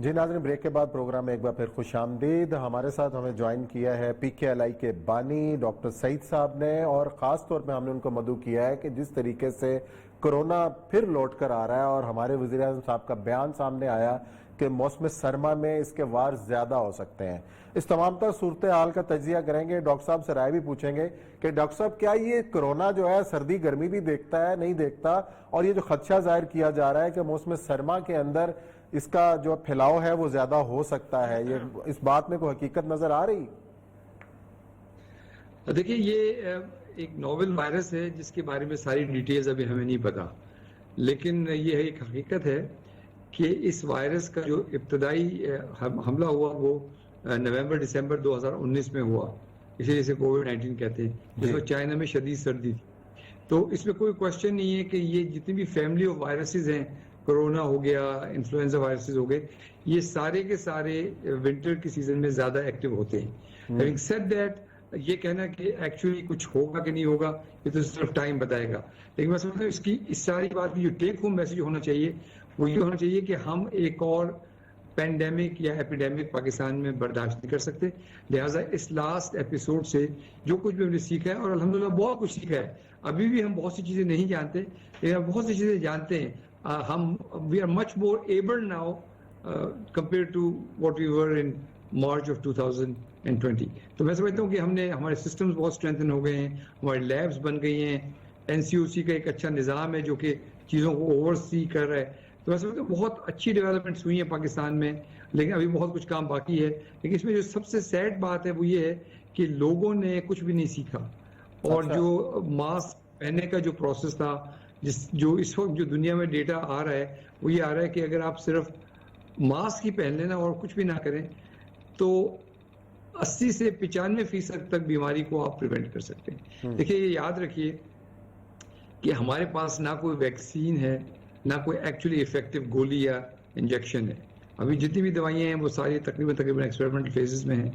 جی ناظرین، بریک کے بعد پروگرام میں ایک بار پھر خوش آمدید. ہمارے ساتھ ہمیں جوائن کیا ہے PKLI کے بانی ڈاکٹر سعید صاحب نے، اور خاص طور پہ ہم نے ان کو مدعو کیا ہے کہ جس طریقے سے کرونا پھر لوٹ کر آ رہا ہے اور ہمارے وزیر اعظم صاحب کا بیان سامنے آیا کہ موسم سرما میں اس کے وار زیادہ ہو سکتے ہیں، اس تمام تر صورتحال کا تجزیہ کریں گے. ڈاکٹر صاحب سے رائے بھی پوچھیں گے کہ ڈاکٹر صاحب کیا یہ کرونا جو ہے سردی گرمی بھی دیکھتا ہے، نہیں دیکھتا، اور یہ جو خدشہ ظاہر کیا جا رہا ہے کہ موسم سرما کے اندر اس کا جو پھیلاؤ ہے وہ زیادہ ہو سکتا ہے، یہ اس بات میں کوئی حقیقت نظر آ رہی؟ دیکھیے، یہ ایک نوول وائرس ہے جس کے بارے میں ساری ڈیٹیلز ابھی ہمیں نہیں پتا، لیکن یہ ایک حقیقت ہے کہ اس وائرس کا جو ابتدائی حملہ ہوا وہ نومبر دسمبر 2019 میں ہوا، اسی لیے اسے کووڈ-19 کہتے ہیں، جس میں چائنا میں شدید سردی تھی. تو اس میں کوئی کوشچن نہیں ہے کہ یہ جتنی بھی فیملی آف وائرسز ہیں، کرونا ہو گیا، انفلوئنزا وائرسز ہو گئے، یہ سارے کے سارے ونٹر کی سیزن میں زیادہ ایکٹیو ہوتے ہیں. Having said that، یہ کہنا کہ ایکچولی کچھ ہوگا کہ نہیں ہوگا یہ تو صرف ٹائم بتائے گا، لیکن میں سمجھتا ہوں اس ساری بات کی جو ٹیک ہوم میسج ہونا چاہیے وہ یہ ہونا چاہیے کہ ہم ایک اور پینڈیمک یا ایپیڈیمک پاکستان میں برداشت نہیں کر سکتے. لہٰذا اس لاسٹ ایپیسوڈ سے جو کچھ بھی ہم نے سیکھا ہے، اور الحمدللہ بہت کچھ سیکھا ہے، ابھی بھی ہم بہت سی چیزیں نہیں جانتے لیکن ہم بہت سی چیزیں جانتے ہیں. ہم we are much more able now compare to what we were in March of 2020. تو میں سمجھتا ہوں کہ ہم نے ہمارے سسٹمز بہت اسٹرینتھن ہو گئے ہیں، ہماری لیبس بن گئی ہیں، NCOC کا ایک اچھا نظام ہے جو کہ چیزوں کو اوور سی کر رہا ہے. تو میں سمجھتا ہوں بہت اچھی ڈیولپمنٹس ہوئی ہیں پاکستان میں، لیکن ابھی بہت کچھ کام باقی ہے. لیکن اس میں جو سب سے سیڈ بات ہے وہ یہ ہے کہ لوگوں نے کچھ بھی نہیں سیکھا، اور جو ماسک پہننے کا جو پروسیس تھا، جو اس وقت جو دنیا میں ڈیٹا آ رہا ہے وہ یہ آ رہا ہے کہ اگر آپ صرف ماسک ہی پہن لینا اور کچھ بھی نہ کریں تو 80 سے 95% تک بیماری کو آپ پریونٹ کر سکتے ہیں. دیکھیے، یہ یاد رکھیے کہ ہمارے پاس نہ کوئی ویکسین ہے، نہ کوئی ایکچولی افیکٹو گولی یا انجیکشن ہے. ابھی جتنی بھی دوائیاں ہیں وہ ساری تقریباً ایکسپیریمنٹل فیزز میں ہیں.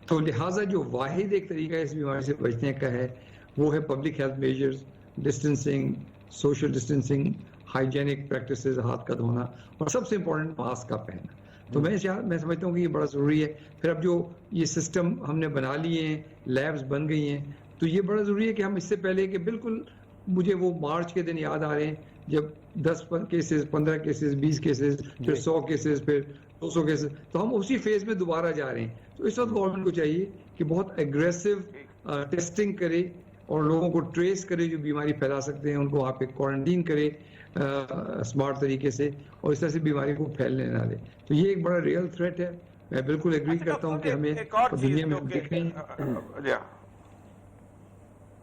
تو لہٰذا جو واحد ایک طریقہ اس بیماری سے بچنے کا ہے وہ ہے public health measures, distancing, social distancing, hygienic practices, ہاتھ کا دھونا، اور سب سے امپورٹنٹ ماسک کا پہننا. تو میں سمجھتا ہوں کہ یہ بڑا ضروری ہے. پھر اب جو یہ سسٹم ہم نے بنا لیے ہیں، لیبس بن گئی ہیں، تو یہ بڑا ضروری ہے کہ ہم اس سے پہلے کہ بالکل مجھے وہ مارچ کے دن یاد آ رہے ہیں جب 10 کیسز، 15 کیسز، 20 کیسز، پھر 100 کیسز، پھر 200 کیسز، تو ہم اسی فیز میں دوبارہ جا رہے ہیں. تو اس وقت گورنمنٹ کو چاہیے کہ بہت ایگریسو ٹیسٹنگ کرے اور لوگوں کو ٹریس کرے جو بیماری پھیلا سکتے ہیں، ان کو وہاں پہ کوارنٹین کرے اسمارٹ طریقے سے، اور اس طرح سے بیماری کو پھیلنے نہ دے. تو یہ ایک بڑا ریئل تھریٹ ہے. میں بالکل ایگری کرتا ہوں کہ ہمیں دنیا میں دیکھ رہے ہیں.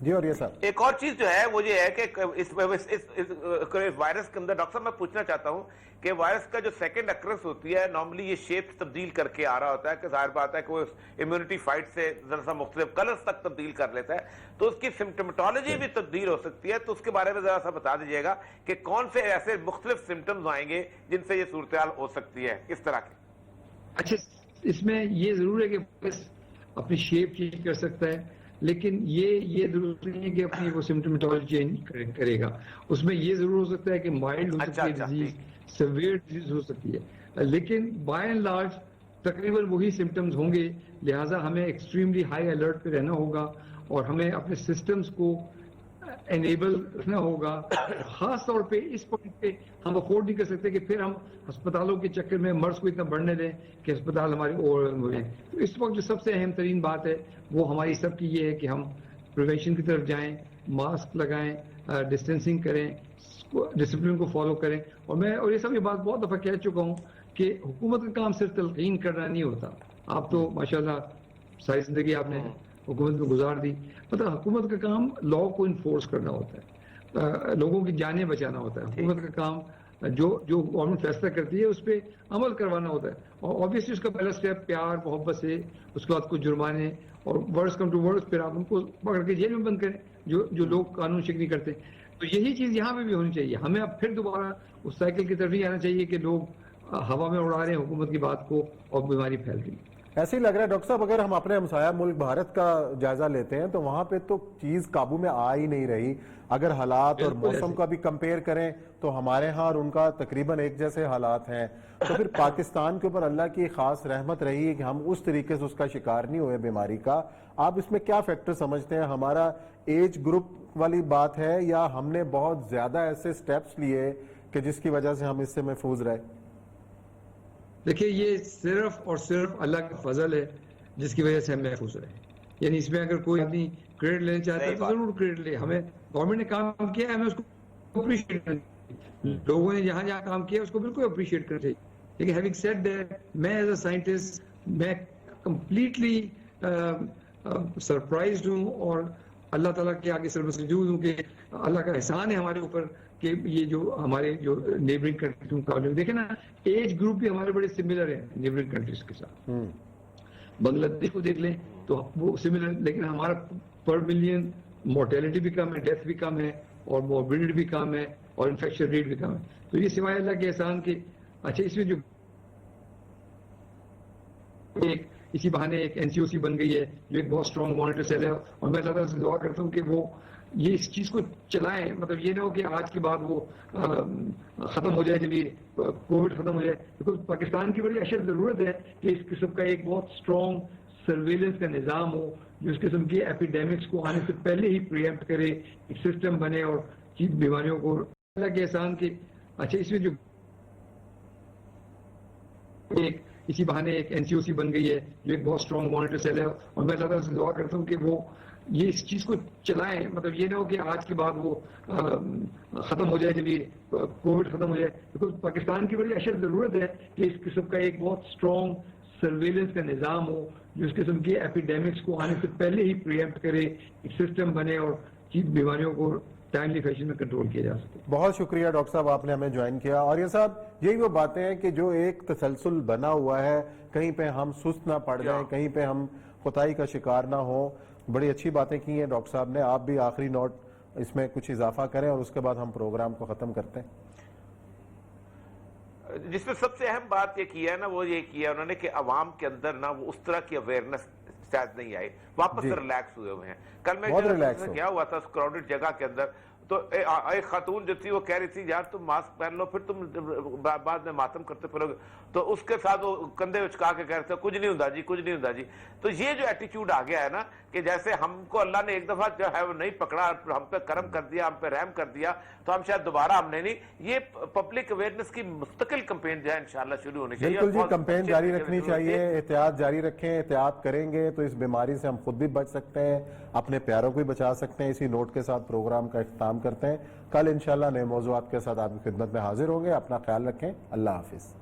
جی، اور یہ صاحب ایک اور چیز جو ہے وہ یہ ہے کہ اس وائرس کے اندر ڈاکٹر صاحب میں پوچھنا چاہتا ہوں کہ وائرس کا جو سیکنڈ اکرنس ہوتی ہے نارملی یہ شیپ تبدیل کر کے آ رہا ہوتا ہے، کہ ظاہر بات ہے کہ وہ امیونٹی فائٹ سے ذرا سا مختلف کلرز تک تبدیل کر لیتا ہے، تو اس کی سمپٹمٹالوجی بھی تبدیل ہو سکتی ہے. تو اس کے بارے میں ذرا سا بتا دیجیے گا کہ کون سے ایسے مختلف سمٹمز آئیں گے جن سے یہ صورتحال ہو سکتی ہے اس طرح کی. اچھا، اس میں یہ ضرور ہے کہ اپنی شیپ چینج کر سکتا ہے، لیکن یہ ضرور نہیں ہے کہ اپنی وہ سمپٹمٹالوجی چینج کرے گا. اس میں یہ ضرور ہو سکتا ہے کہ مائلڈ ہو سکتی ہے ڈیزیز، سیویئر ڈیزیز ہو سکتی ہے، لیکن بائی اینڈ لارج تقریباً وہی سمٹمز ہوں گے. لہٰذا ہمیں ایکسٹریملی ہائی الرٹ پہ رہنا ہوگا اور ہمیں اپنے سسٹمز کو انیبل رکھنا ہوگا. خاص طور پہ اس پوائنٹ پہ ہم افورڈ نہیں کر سکتے کہ پھر ہم ہسپتالوں کے چکر میں مرض کو اتنا بڑھنے دیں کہ ہسپتال ہمارے اوور ویلم ہو جائیں. تو اس وقت جو سب سے اہم ترین بات ہے وہ ہماری سب کی یہ ہے کہ ہم پریونشن کی طرف جائیں، ماسک لگائیں، ڈسٹینسنگ کریں، ڈسپلن کو فالو کریں. اور یہ سب یہ بات بہت دفعہ کہہ چکا ہوں کہ حکومت کا کام صرف تلقین کرنا نہیں ہوتا. آپ تو ماشاءاللہ ساری زندگی آپ نے حکومت میں گزار دی. مطلب حکومت کا کام لا کو انفورس کرنا ہوتا ہے، لوگوں کی جانیں بچانا ہوتا ہے. حکومت کا کام جو گورنمنٹ فیصلہ کرتی ہے اس پہ عمل کروانا ہوتا ہے. اور آبویسلی اس کا پہلا اسٹیپ پیار محبت سے، اس کے بعد کچھ جرمانے، اور ورڈز کم ٹو ورڈز، پھر آپ ان کو پکڑ کے جیل میں بند کریں جو لوگ قانون شکنی کرتے ہیں. تو یہی چیز یہاں پہ بھی ہونی چاہیے. ہمیں اب پھر دوبارہ اس سائیکل کی طرف نہیں آنا چاہیے کہ لوگ ہوا میں اڑا رہے ہیں حکومت کی بات کو اور بیماری پھیل رہی ہے. ایسے ہی لگ رہا ہے ڈاکٹر صاحب اگر ہم اپنے ہمسایہ ملک بھارت کا جائزہ لیتے ہیں تو وہاں پہ تو چیز قابو میں آ ہی نہیں رہی. اگر حالات اور موسم کا بھی کمپیئر کریں تو ہمارے ہاں اور ان کا تقریباً ایک جیسے حالات ہیں, تو پھر پاکستان کے اوپر اللہ کی خاص رحمت رہی ہے کہ ہم اس طریقے سے اس کا شکار نہیں ہوئے بیماری کا. آپ اس میں کیا فیکٹر سمجھتے ہیں؟ ہمارا ایج گروپ والی بات ہے یا ہم نے بہت زیادہ ایسے سٹیپس لیے کہ جس کی وجہ سے ہم اس سے محفوظ رہے؟ دیکھیے یہ صرف اور صرف اللہ کا فضل ہے جس کی وجہ سے ہم محفوظ رہے. یعنی اس میں اگر کوئی آدمی کریڈٹ لینا چاہتا ہے تو ضرور کریڈٹ لے. ہمیں گورنمنٹ نے کام کیا ہے, ہمیں اس کو اپریشیٹ کرنا چاہیے. لوگوں نے جہاں جہاں کام کیا اس کو بالکل اپریشیٹ کرنا چاہیے. لیکن ہیونگ سیڈ دیٹ, میں ایز اے سائنٹسٹ میں کمپلیٹلی سرپرائزڈ ہوں اور اللہ تعالیٰ کے آگے سرمسجود ہوں کہ اللہ کا احسان ہے ہمارے اوپر کہ یہ جو ہمارے جو نیبرنگ کنٹریز کا دیکھیں نا, ایج گروپ بھی ہمارے بڑے سملر ہیں نیبرنگ کنٹریز کے ساتھ. بنگلہ دیش کو دیکھ لیں تو وہ سملر, لیکن ہمارا پر ملین مورٹیلٹی بھی کم ہے, ڈیتھ بھی کم ہے, اور موربیڈٹی بھی کم ہے, اور انفیکشن ریٹ بھی کم ہے. تو یہ سوائے اللہ کے احسان کے اچھا اس میں جو اسی بہانے ایک این سی او سی بن گئی ہے جو ایک بہت اسٹرانگ مانیٹر سیل ہے, اور میں اللہ تعالیٰ سے دعا کرتا ہوں کہ وہ یہ اس چیز کو چلائیں. مطلب یہ نہ ہو کہ آج کے بعد وہ ختم ہو جائے, جب یہ کووڈ ختم ہو جائے. بیکاز پاکستان کی بڑی اشد ضرورت ہے کہ اس قسم کا ایک بہت اسٹرانگ سرویلنس کا نظام ہو جو اس قسم کی ایپیڈیمکس کو آنے سے پہلے ہی پریمپٹ کرے, ایک سسٹم بنے اور بیماریوں کو اللہ کے احسان کے اچھا اس میں جو ایک اسی بہانے ایک این سی او سی بن گئی ہے جو ایک بہت اسٹرانگ مانیٹر سیل ہے, اور میں اللہ تعالیٰ سے دعا کرتا ہوں کہ وہ یہ اس چیز کو چلائیں. مطلب یہ نہ ہو کہ آج کے بعد وہ ختم ہو جائے, جب یہ کووڈ ختم ہو جائے. بیکاز پاکستان کی بڑی اشد ضرورت ہے کہ اس قسم کا ایک بہت اسٹرانگ سرویلنس کا نظام ہو جو اس قسم کی ایپیڈیمکس کو آنے سے پہلے ہی پریمپٹ کرے, ایک سسٹم بنے اور بیماریوں کو ٹائملی فیشن میں کنٹرول کیا جا سکے. بہت شکریہ ڈاکٹر صاحب, آپ نے ہمیں جوائن کیا. اور یہ صاحب یہی وہ باتیں ہیں کہ جو ایک تسلسل بنا ہوا ہے, کہیں پہ ہم سست نہ پڑ جائیں, کہیں پہ ہم کوتاہی کا شکار نہ ہوں. بڑی اچھی باتیں کی ہیں ڈاکٹر صاحب نے. آپ بھی آخری نوٹ اس میں کچھ اضافہ کریں اور اس کے بعد ہم پروگرام کو ختم کرتے ہیں. جس میں سب سے اہم بات یہ کیا ہے نا, وہ یہ کیا انہوں نے کہ عوام کے اندر نا وہ اس طرح کی اویئرنس شاید نہیں آئی, واپس سے ریلیکس ہوئے ہوئے ہیں. کل میں گیا ہوا تھا اس کراؤڈڈ جگہ کے اندر, تو ایک خاتون جو تھی وہ کہہ رہی تھی یار تم ماسک پہن لو پھر تم بعد میں ماتم کرتے پھرو گے. تو اس کے ساتھ وہ کندھے اچکا کے کہہ رہے تھے کچھ نہیں ہوتا جی, کچھ نہیں ہوتا جی. تو یہ جو ایٹیچیوڈ آ گیا ہے نا کہ جیسے ہم کو اللہ نے ایک دفعہ جو ہے وہ نہیں پکڑا, ہم پہ کرم کر دیا, ہم پہ رحم کر دیا, تو ہم شاید دوبارہ ہم نے نہیں. یہ پبلک اویئرنس کی مستقل کمپین جو ہے انشاءاللہ شروع ہونی چاہیے. بالکل جی, کمپین جاری رکھنی چاہیے, احتیاط جاری رکھیں. احتیاط کریں گے تو اس بیماری سے ہم خود بھی بچ سکتے ہیں, اپنے پیاروں کو بھی بچا سکتے ہیں. اسی نوٹ کے ساتھ پروگرام کا اختتام کرتے ہیں. کل انشاءاللہ نئے موضوعات کے ساتھ آپ کی خدمت میں حاضر ہوں گے. اپنا خیال رکھیں. اللہ حافظ.